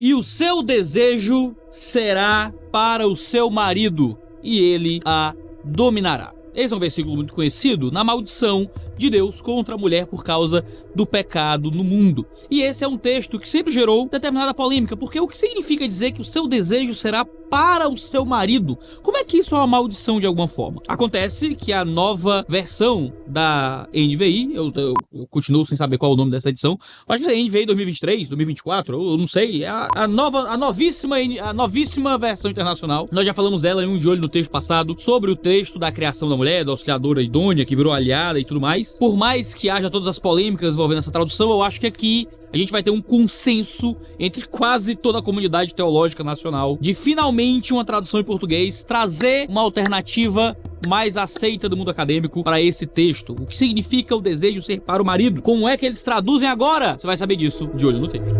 E o seu desejo será para o seu marido, e ele a dominará. Esse é um versículo muito conhecido na maldição de Deus contra a mulher por causa do pecado no mundo. E esse é um texto que sempre gerou determinada polêmica, porque o que significa dizer que o seu desejo será para o seu marido? Como é que isso é uma maldição de alguma forma? Acontece que a nova versão da NVI, eu continuo sem saber qual é o nome dessa edição, acho que é NVI 2023, 2024, eu não sei, é a novíssima versão internacional. Nós já falamos dela em um de olho no texto passado, sobre o texto da criação da mulher, da auxiliadora idônea, que virou aliada e tudo mais. Por mais que haja todas as polêmicas envolvendo essa tradução, eu acho que aqui a gente vai ter um consenso entre quase toda a comunidade teológica nacional de finalmente uma tradução em português trazer uma alternativa mais aceita do mundo acadêmico para esse texto. O que significa o desejo ser para o marido? Como é que eles traduzem agora? Você vai saber disso de olho no texto.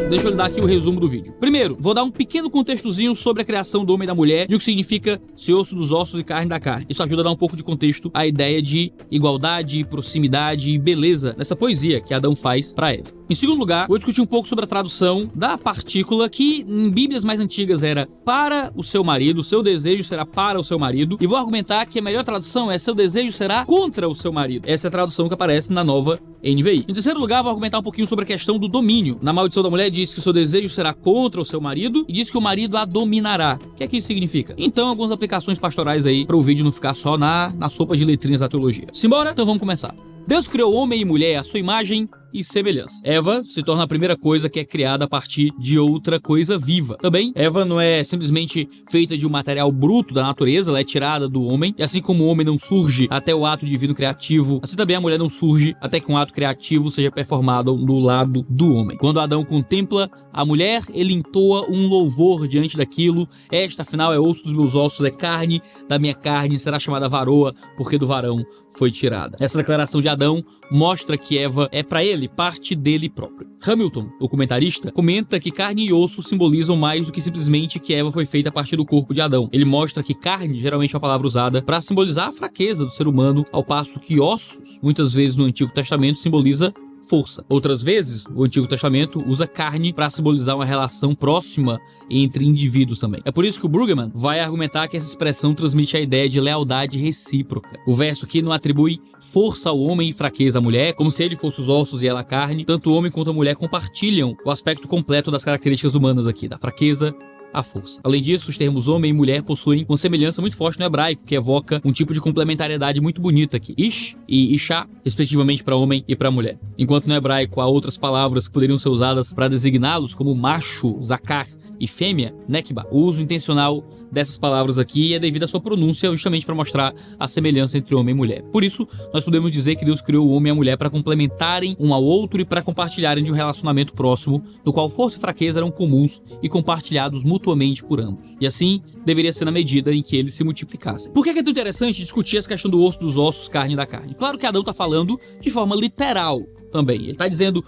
Deixa eu dar aqui o resumo do vídeo. Primeiro, vou dar um pequeno contextozinho sobre a criação do homem e da mulher e o que significa ser osso dos ossos e carne da carne. Isso ajuda a dar um pouco de contexto à ideia de igualdade, proximidade e beleza nessa poesia que Adão faz para Eva. Em segundo lugar, vou discutir um pouco sobre a tradução da partícula que em bíblias mais antigas era para o seu marido, o seu desejo será para o seu marido, e vou argumentar que a melhor tradução é seu desejo será contra o seu marido. Essa é a tradução que aparece na nova NVI. Em terceiro lugar, vou argumentar um pouquinho sobre a questão do domínio. Na maldição da mulher diz que o seu desejo será contra o seu marido e diz que o marido a dominará. O que é que isso significa? Então, algumas aplicações pastorais aí para o vídeo não ficar só na sopa de letrinhas da teologia. Simbora? Então vamos começar. Deus criou homem e mulher à sua imagem e semelhança. Eva se torna a primeira coisa que é criada a partir de outra coisa viva. Também, Eva não é simplesmente feita de um material bruto da natureza, ela é tirada do homem. E assim como o homem não surge até o ato divino criativo, assim também a mulher não surge até que um ato criativo seja performado do lado do homem. Quando Adão contempla a mulher, ele entoa um louvor diante daquilo. Esta, afinal, é osso dos meus ossos, é carne da minha carne, será chamada varoa, porque do varão foi tirada. Essa declaração de Adão mostra que Eva é para ele parte dele próprio. Hamilton, o comentarista, comenta que carne e osso simbolizam mais do que simplesmente que Eva foi feita a partir do corpo de Adão. Ele mostra que carne geralmente é uma palavra usada para simbolizar a fraqueza do ser humano, ao passo que ossos, muitas vezes no Antigo Testamento, simboliza força. Outras vezes, o Antigo Testamento usa carne para simbolizar uma relação próxima entre indivíduos também. É por isso que o Brueggemann vai argumentar que essa expressão transmite a ideia de lealdade recíproca. O verso aqui não atribui força ao homem e fraqueza à mulher, como se ele fosse os ossos e ela a carne. Tanto o homem quanto a mulher compartilham o aspecto completo das características humanas aqui, da fraqueza a força. Além disso, os termos homem e mulher possuem uma semelhança muito forte no hebraico, que evoca um tipo de complementariedade muito bonita aqui. Ish e Isha, respectivamente para homem e para mulher. Enquanto no hebraico há outras palavras que poderiam ser usadas para designá-los, como macho, zakar e fêmea, nekba, o uso intencional dessas palavras aqui é devido à sua pronúncia, justamente para mostrar a semelhança entre homem e mulher. Por isso, nós podemos dizer que Deus criou o homem e a mulher para complementarem um ao outro e para compartilharem de um relacionamento próximo, do qual força e fraqueza eram comuns e compartilhados mutuamente por ambos. E assim, deveria ser na medida em que eles se multiplicassem. Por que é tão interessante discutir essa questão do osso dos ossos, carne da carne? Claro que Adão está falando de forma literal também. Ele está dizendo,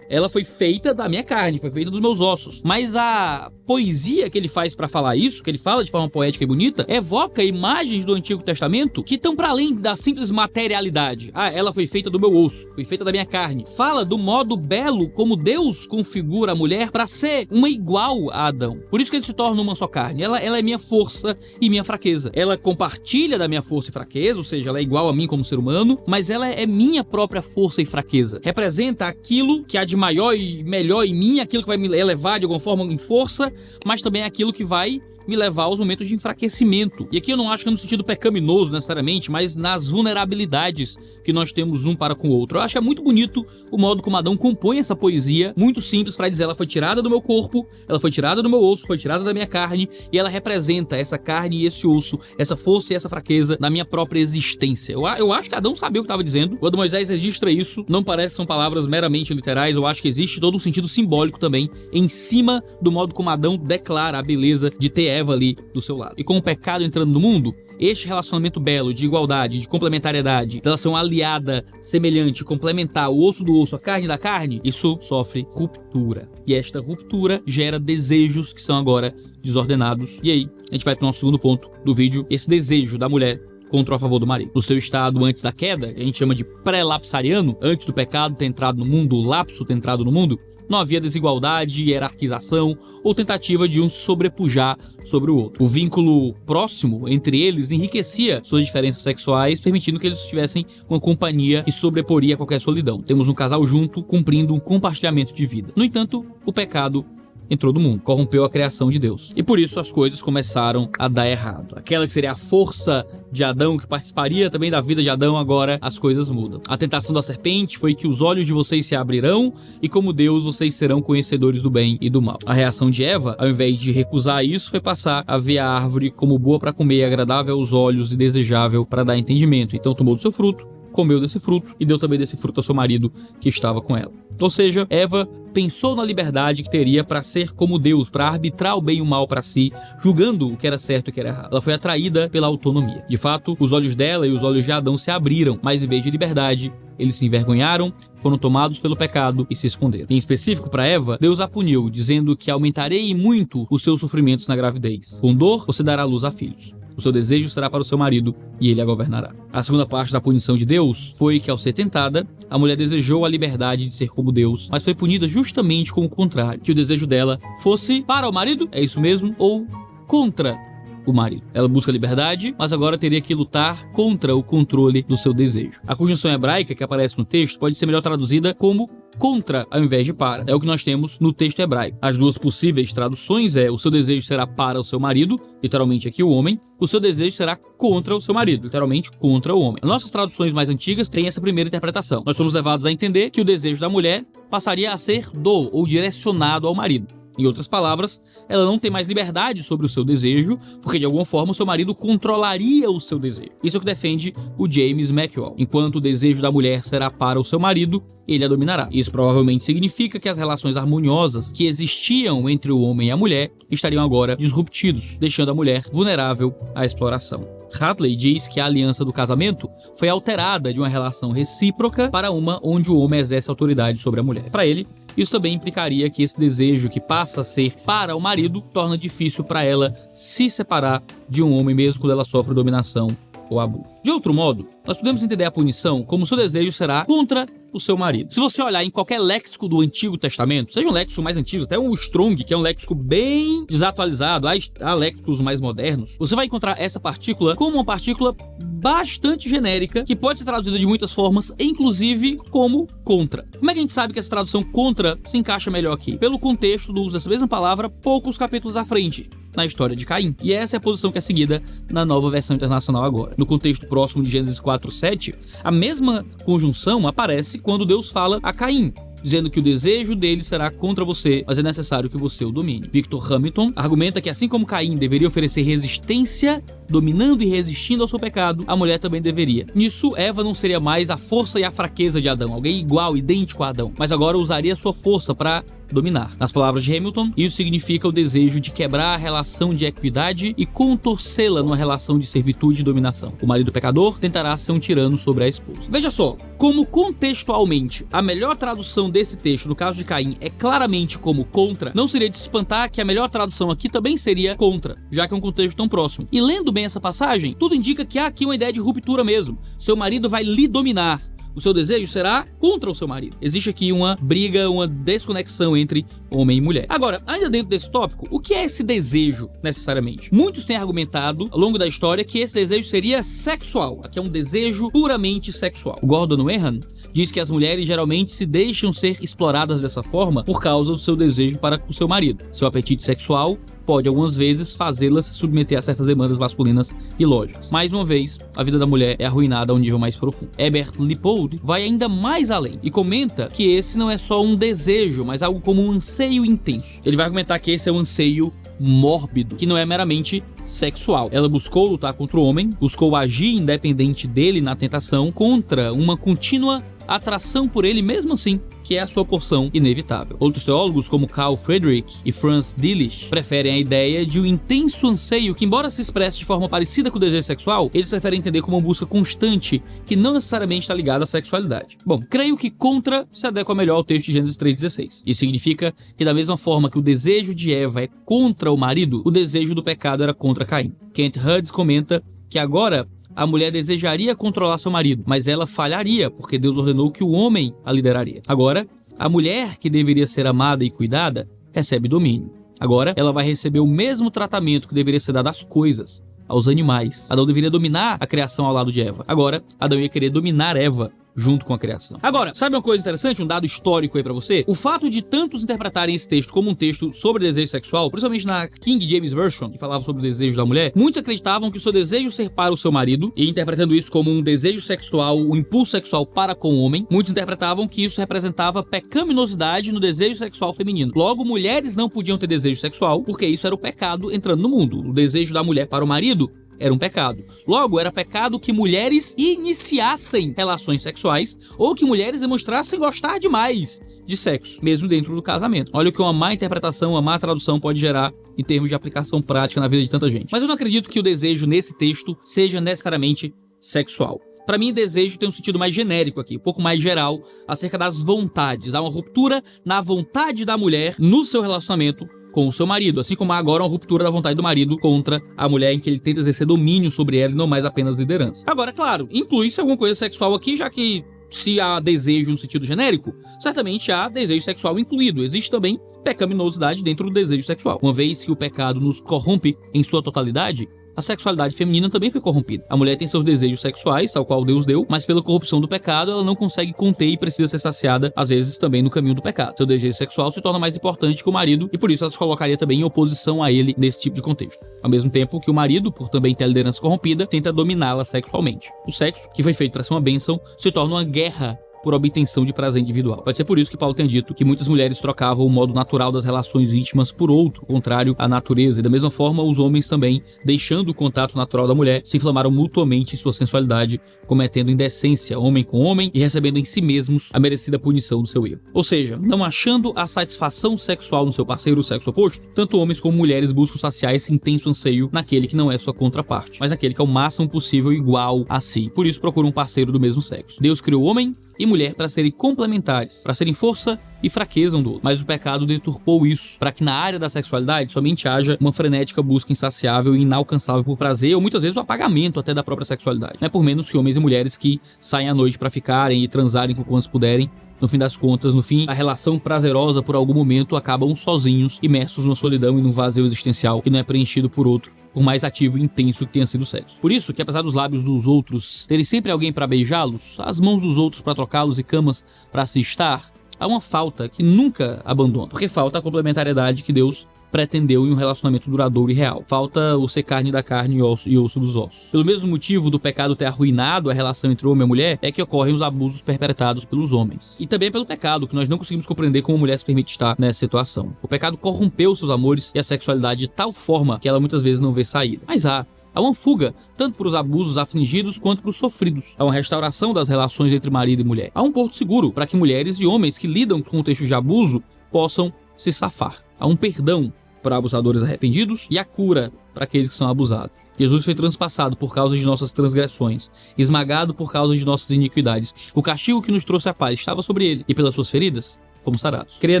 ela foi feita da minha carne, foi feita dos meus ossos. Mas a poesia que ele faz para falar isso, que ele fala de forma poética e bonita, evoca imagens do Antigo Testamento que estão para além da simples materialidade. Ela foi feita do meu osso, foi feita da minha carne. Fala do modo belo como Deus configura a mulher para ser uma igual a Adão. Por isso que ele se torna uma só carne. Ela é minha força e minha fraqueza. Ela compartilha da minha força e fraqueza, ou seja, ela é igual a mim como ser humano, mas ela é minha própria força e fraqueza. Representa aquilo que há de maior e melhor em mim, aquilo que vai me elevar de alguma forma em força, mas também aquilo que vai me levar aos momentos de enfraquecimento. E aqui eu não acho que é no sentido pecaminoso necessariamente, mas nas vulnerabilidades que nós temos um para com o outro. Eu acho que é muito bonito o modo como Adão compõe essa poesia, muito simples para dizer, ela foi tirada do meu corpo, ela foi tirada do meu osso, foi tirada da minha carne, e ela representa essa carne e esse osso, essa força e essa fraqueza na minha própria existência. Eu acho que Adão sabia o que estava dizendo. Quando Moisés registra isso, não parece que são palavras meramente literais, eu acho que existe todo um sentido simbólico também, em cima do modo como Adão declara a beleza de ter Eva ali do seu lado. E com o pecado entrando no mundo, este relacionamento belo de igualdade, de complementariedade, de relação aliada, semelhante, complementar, o osso do osso, a carne da carne, isso sofre ruptura. E esta ruptura gera desejos que são agora desordenados. E aí, a gente vai para o nosso segundo ponto do vídeo, esse desejo da mulher contra ou a favor do marido. No seu estado antes da queda, que a gente chama de pré-lapsariano, antes do pecado ter entrado no mundo, o lapso ter entrado no mundo, não havia desigualdade, hierarquização ou tentativa de um sobrepujar sobre o outro. O vínculo próximo entre eles enriquecia suas diferenças sexuais, permitindo que eles tivessem uma companhia que sobreporia qualquer solidão. Temos um casal junto, cumprindo um compartilhamento de vida. No entanto, o pecado entrou no mundo, corrompeu a criação de Deus. E por isso as coisas começaram a dar errado. Aquela que seria a força de Adão, que participaria também da vida de Adão, agora as coisas mudam. A tentação da serpente foi que os olhos de vocês se abrirão e como Deus vocês serão conhecedores do bem e do mal. A reação de Eva, ao invés de recusar isso, foi passar a ver a árvore como boa para comer, agradável aos olhos e desejável para dar entendimento. Então tomou do seu fruto, comeu desse fruto e deu também desse fruto ao seu marido que estava com ela. Ou seja, Eva pensou na liberdade que teria para ser como Deus, para arbitrar o bem e o mal para si, julgando o que era certo e o que era errado. Ela foi atraída pela autonomia. De fato, os olhos dela e os olhos de Adão se abriram, mas em vez de liberdade, eles se envergonharam, foram tomados pelo pecado e se esconderam. Em específico para Eva, Deus a puniu, dizendo que aumentarei muito os seus sofrimentos na gravidez. Com dor, você dará luz a filhos. O seu desejo será para o seu marido e ele a governará. A segunda parte da punição de Deus foi que, ao ser tentada, a mulher desejou a liberdade de ser como Deus, mas foi punida justamente com o contrário, que o desejo dela fosse para o marido, é isso mesmo, ou contra o marido. Ela busca liberdade, mas agora teria que lutar contra o controle do seu desejo. A conjunção hebraica que aparece no texto pode ser melhor traduzida como contra ao invés de para. É o que nós temos no texto hebraico. As duas possíveis traduções é: o seu desejo será para o seu marido, literalmente aqui o homem, o seu desejo será contra o seu marido, literalmente contra o homem. As nossas traduções mais antigas têm essa primeira interpretação. Nós somos levados a entender que o desejo da mulher passaria a ser do ou direcionado ao marido. Em outras palavras, ela não tem mais liberdade sobre o seu desejo, porque de alguma forma o seu marido controlaria o seu desejo. Isso é o que defende o James Maxwell. Enquanto o desejo da mulher será para o seu marido, ele a dominará. Isso provavelmente significa que as relações harmoniosas que existiam entre o homem e a mulher estariam agora disruptidos, deixando a mulher vulnerável à exploração. Hartley diz que a aliança do casamento foi alterada de uma relação recíproca para uma onde o homem exerce autoridade sobre a mulher. Para ele, isso também implicaria que esse desejo que passa a ser para o marido torna difícil para ela se separar de um homem mesmo quando ela sofre dominação ou abuso. De outro modo, nós podemos entender a punição como seu desejo será contra o seu marido. Se você olhar em qualquer léxico do Antigo Testamento, seja um léxico mais antigo, até um Strong, que é um léxico bem desatualizado, há léxicos mais modernos, você vai encontrar essa partícula como uma partícula bastante genérica, que pode ser traduzida de muitas formas, inclusive como contra. Como é que a gente sabe que essa tradução contra se encaixa melhor aqui? Pelo contexto do uso dessa mesma palavra poucos capítulos à frente, na história de Caim. E essa é a posição que é seguida na Nova Versão Internacional agora. No contexto próximo de Gênesis 4:7, a mesma conjunção aparece quando Deus fala a Caim, dizendo que o desejo dele será contra você, mas é necessário que você o domine. Victor Hamilton argumenta que assim como Caim deveria oferecer resistência, dominando e resistindo ao seu pecado, a mulher também deveria. Nisso, Eva não seria mais a força e a fraqueza de Adão, alguém igual, idêntico a Adão, mas agora usaria sua força para dominar. Nas palavras de Hamilton, isso significa o desejo de quebrar a relação de equidade e contorcê-la numa relação de servitude e dominação. O marido pecador tentará ser um tirano sobre a esposa. Veja só, como contextualmente a melhor tradução desse texto, no caso de Caim, é claramente como contra, não seria de se espantar que a melhor tradução aqui também seria contra, já que é um contexto tão próximo. E lendo bem essa passagem, tudo indica que há aqui uma ideia de ruptura mesmo. Seu marido vai lhe dominar. O seu desejo será contra o seu marido. Existe aqui uma briga, uma desconexão entre homem e mulher. Agora, ainda dentro desse tópico, o que é esse desejo, necessariamente? Muitos têm argumentado, ao longo da história, que esse desejo seria sexual. Aqui é um desejo puramente sexual. O Gordon Wenham diz que as mulheres geralmente se deixam ser exploradas dessa forma por causa do seu desejo para o seu marido. Seu apetite sexual pode algumas vezes fazê-las se submeter a certas demandas masculinas e lógicas. Mais uma vez, a vida da mulher é arruinada a um nível mais profundo. Herbert Lippold vai ainda mais além e comenta que esse não é só um desejo, mas algo como um anseio intenso. Ele vai argumentar que esse é um anseio mórbido, que não é meramente sexual. Ela buscou lutar contra o homem, buscou agir independente dele na tentação, contra uma contínua atração por ele mesmo assim, que é a sua porção inevitável. Outros teólogos, como Carl Friedrich e Franz Delitzsch, preferem a ideia de um intenso anseio que, embora se expresse de forma parecida com o desejo sexual, eles preferem entender como uma busca constante que não necessariamente está ligada à sexualidade. Bom, creio que contra se adequa melhor ao texto de Gênesis 3:16. Isso significa que, da mesma forma que o desejo de Eva é contra o marido, o desejo do pecado era contra Caim. Kent Hughes comenta que agora a mulher desejaria controlar seu marido, mas ela falharia, porque Deus ordenou que o homem a lideraria. Agora, a mulher, que deveria ser amada e cuidada, recebe domínio. Agora, ela vai receber o mesmo tratamento que deveria ser dado às coisas, aos animais. Adão deveria dominar a criação ao lado de Eva. Agora, Adão ia querer dominar Eva junto com a criação. Agora, sabe uma coisa interessante, um dado histórico aí pra você? O fato de tantos interpretarem esse texto como um texto sobre desejo sexual, principalmente na King James Version, que falava sobre o desejo da mulher, muitos acreditavam que o seu desejo ser para o seu marido, e interpretando isso como um desejo sexual, um impulso sexual para com o homem, muitos interpretavam que isso representava pecaminosidade no desejo sexual feminino. Logo, mulheres não podiam ter desejo sexual, porque isso era o pecado entrando no mundo. O desejo da mulher para o marido era um pecado. Logo, era pecado que mulheres iniciassem relações sexuais ou que mulheres demonstrassem gostar demais de sexo, mesmo dentro do casamento. Olha o que uma má interpretação, uma má tradução pode gerar em termos de aplicação prática na vida de tanta gente. Mas eu não acredito que o desejo nesse texto seja necessariamente sexual. Para mim, desejo tem um sentido mais genérico aqui, um pouco mais geral, acerca das vontades. Há uma ruptura na vontade da mulher no seu relacionamento com o seu marido, assim como há agora uma ruptura da vontade do marido contra a mulher, em que ele tenta exercer domínio sobre ela e não mais apenas liderança. Agora, claro, inclui-se alguma coisa sexual aqui, já que se há desejo no sentido genérico, certamente há desejo sexual incluído. Existe também pecaminosidade dentro do desejo sexual. Uma vez que o pecado nos corrompe em sua totalidade, a sexualidade feminina também foi corrompida. A mulher tem seus desejos sexuais, tal qual Deus deu, mas pela corrupção do pecado, ela não consegue conter e precisa ser saciada, às vezes, também no caminho do pecado. Seu desejo sexual se torna mais importante que o marido, e por isso ela se colocaria também em oposição a ele nesse tipo de contexto. Ao mesmo tempo que o marido, por também ter a liderança corrompida, tenta dominá-la sexualmente. O sexo, que foi feito para ser uma bênção, se torna uma guerra por obtenção de prazer individual. Pode ser por isso que Paulo tem dito que muitas mulheres trocavam o modo natural das relações íntimas por outro, contrário à natureza. E da mesma forma, os homens também, deixando o contato natural da mulher, se inflamaram mutuamente em sua sensualidade, cometendo indecência homem com homem e recebendo em si mesmos a merecida punição do seu erro. Ou seja, não achando a satisfação sexual no seu parceiro, o sexo oposto, tanto homens como mulheres buscam saciar esse intenso anseio naquele que não é sua contraparte, mas naquele que é o máximo possível igual a si. Por isso procuram um parceiro do mesmo sexo. Deus criou o homem e mulher para serem complementares, para serem força e fraqueza um do outro. Mas o pecado deturpou isso, para que na área da sexualidade somente haja uma frenética busca insaciável e inalcançável por prazer, ou muitas vezes o apagamento até da própria sexualidade. Não é por menos que homens e mulheres que saem à noite para ficarem e transarem com quantos puderem. No fim das contas, no fim, a relação prazerosa por algum momento acabam sozinhos, imersos numa solidão e num vazio existencial que não é preenchido por outro, por mais ativo e intenso que tenha sido o sexo. Por isso que, apesar dos lábios dos outros terem sempre alguém para beijá-los, as mãos dos outros para trocá-los e camas para se estar, há uma falta que nunca abandona, porque falta a complementariedade que Deus pretendeu em um relacionamento duradouro e real. Falta o ser carne da carne e osso dos ossos. Pelo mesmo motivo do pecado ter arruinado a relação entre o homem e a mulher, é que ocorrem os abusos perpetrados pelos homens. E também é pelo pecado que nós não conseguimos compreender como a mulher se permite estar nessa situação. O pecado corrompeu seus amores e a sexualidade de tal forma que ela muitas vezes não vê saída. Mas há uma fuga, tanto para os abusos afligidos quanto para os sofridos. Há uma restauração das relações entre marido e mulher. Há um porto seguro para que mulheres e homens que lidam com contextos de abuso possam se safar. Há um perdão para abusadores arrependidos e a cura para aqueles que são abusados. Jesus foi transpassado por causa de nossas transgressões, esmagado por causa de nossas iniquidades. O castigo que nos trouxe a paz estava sobre ele, e pelas suas feridas fomos sarados. Creia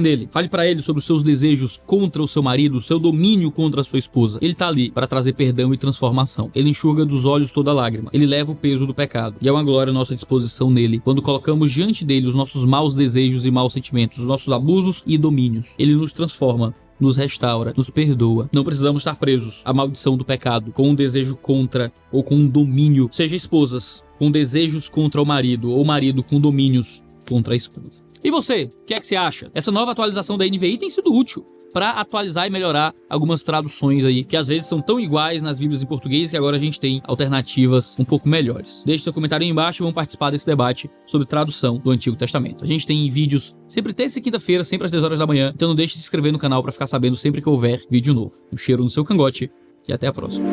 nele, fale para ele sobre os seus desejos contra o seu marido, o seu domínio contra a sua esposa. Ele está ali para trazer perdão e transformação. Ele enxuga dos olhos toda lágrima. Ele leva o peso do pecado. E é uma glória à nossa disposição nele, quando colocamos diante dele os nossos maus desejos e maus sentimentos, os nossos abusos e domínios. Ele nos transforma, nos restaura, nos perdoa. Não precisamos estar presos à maldição do pecado, com um desejo contra ou com um domínio, seja esposas com desejos contra o marido, ou marido com domínios contra a esposa. E você, o que é que você acha? Essa nova atualização da NVI tem sido útil para atualizar e melhorar algumas traduções aí, que às vezes são tão iguais nas Bíblias em português que agora a gente tem alternativas um pouco melhores. Deixe seu comentário aí embaixo e vamos participar desse debate sobre tradução do Antigo Testamento. A gente tem vídeos sempre terça e quinta-feira, sempre às 10 horas da manhã, então não deixe de se inscrever no canal para ficar sabendo sempre que houver vídeo novo. Um cheiro no seu cangote e até a próxima.